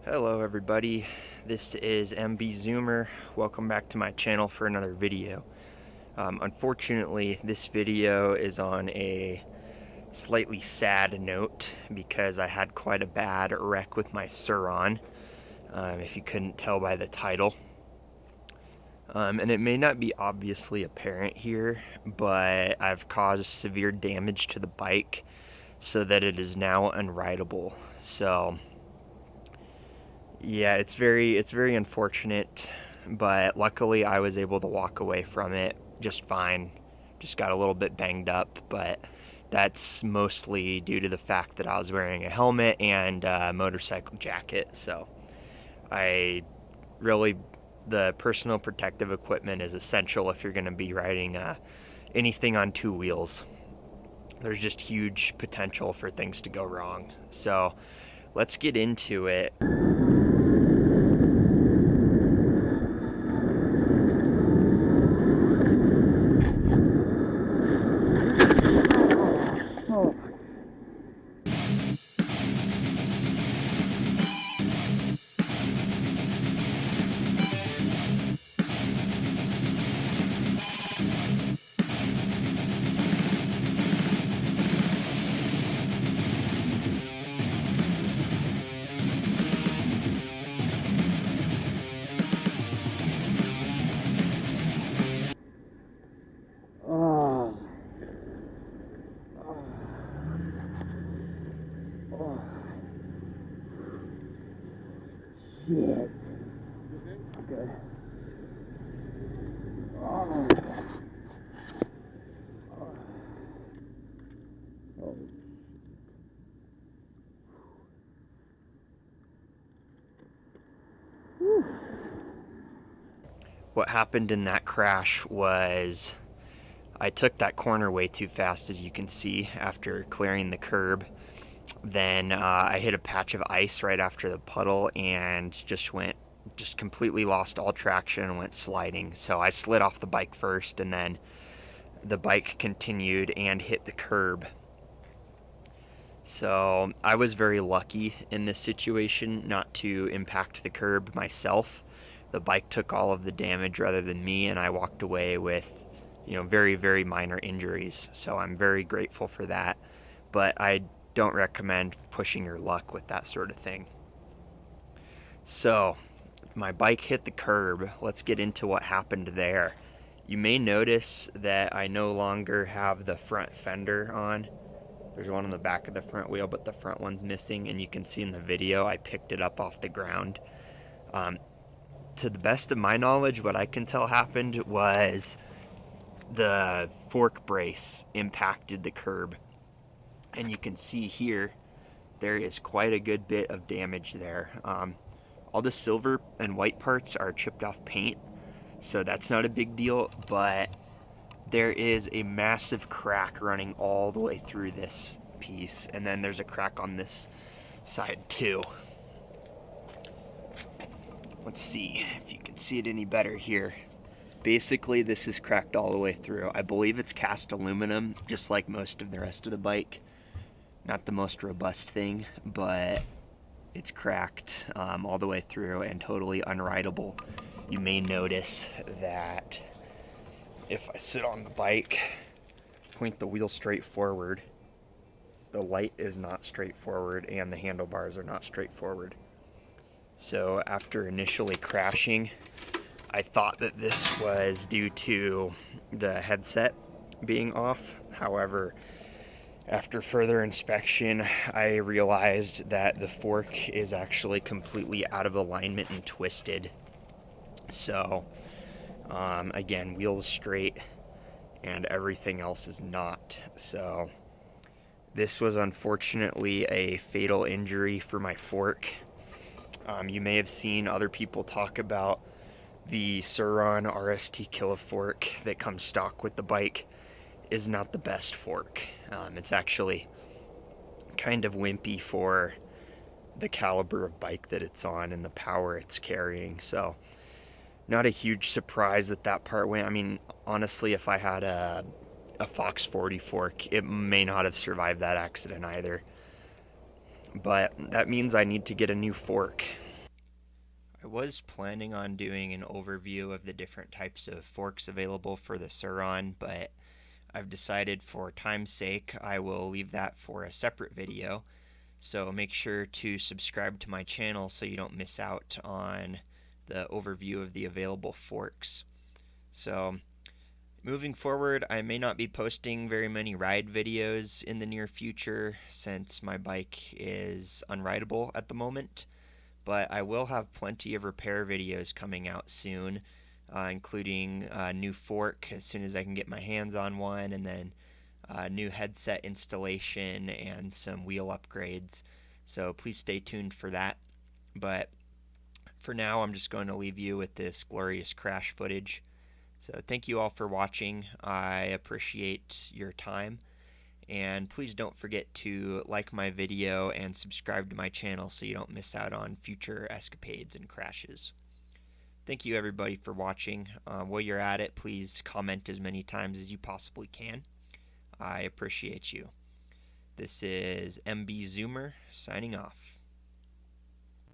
Hello everybody, this is MB Zoomer. Welcome back to my channel for another video. Unfortunately, this video is on a slightly sad note because I had quite a bad wreck with my Sur-Ron, if you couldn't tell by the title. And it may not be obviously apparent here, but I've caused severe damage to the bike so that it is now unrideable. So yeah, it's very unfortunate, but luckily I was able to walk away from it just fine. Just got a little bit banged up, but that's mostly due to the fact that I was wearing a helmet and a motorcycle jacket. So I really, the personal protective equipment is essential if you're going to be riding anything on two wheels. There's just huge potential for things to go wrong. So let's get into it. Shit. Good. Oh. Oh. What happened in that crash was I took that corner way too fast, as you can see, after clearing the curb. Then I hit a patch of ice right after the puddle and just completely lost all traction and went sliding. So I slid off the bike first, and then the bike continued and hit the curb. So I was very lucky in this situation not to impact the curb myself. The bike took all of the damage rather than me, and I walked away with, very, very minor injuries. So I'm very grateful for that. But I don't recommend pushing your luck with that sort of thing. So my bike hit the curb. Let's get into what happened there. You may notice that I no longer have the front fender on. There's one on the back of the front wheel, but the front one's missing, and you can see in the video I picked it up off the ground. To the best of my knowledge, what I can tell happened was the fork brace impacted the curb. And you can see here, there is quite a good bit of damage there. All the silver and white parts are chipped off paint, so that's not a big deal, but there is a massive crack running all the way through this piece, and then there's a crack on this side too. Let's see if you can see it any better here. Basically, this is cracked all the way through. I believe it's cast aluminum, just like most of the rest of the bike. Not the most robust thing, but it's cracked all the way through and totally unrideable. You may notice that if I sit on the bike, point the wheel straight forward, the light is not straight forward and the handlebars are not straight forward. So after initially crashing, I thought that this was due to the headset being off. However, after further inspection, I realized that the fork is actually completely out of alignment and twisted. So, again, wheels straight and everything else is not. So, this was unfortunately a fatal injury for my fork. You may have seen other people talk about the Sur-Ron RST Killa fork that comes stock with the bike is not the best fork. It's actually kind of wimpy for the caliber of bike that it's on and the power it's carrying. So not a huge surprise that that part went. I mean, honestly, if I had a Fox 40 fork, it may not have survived that accident either. But that means I need to get a new fork. I was planning on doing an overview of the different types of forks available for the Sur-Ron, but I've decided for time's sake I will leave that for a separate video. So make sure to subscribe to my channel so you don't miss out on the overview of the available forks. So moving forward, I may not be posting very many ride videos in the near future since my bike is unrideable at the moment, but I will have plenty of repair videos coming out soon, including a new fork as soon as I can get my hands on one, and then new headset installation and some wheel upgrades. So please stay tuned for that. But for now, I'm just going to leave you with this glorious crash footage. So thank you all for watching. I appreciate your time. And please don't forget to like my video and subscribe to my channel so you don't miss out on future escapades and crashes. Thank you everybody for watching. While you're at it, please comment as many times as you possibly can. I appreciate you. This is MB Zoomer signing off.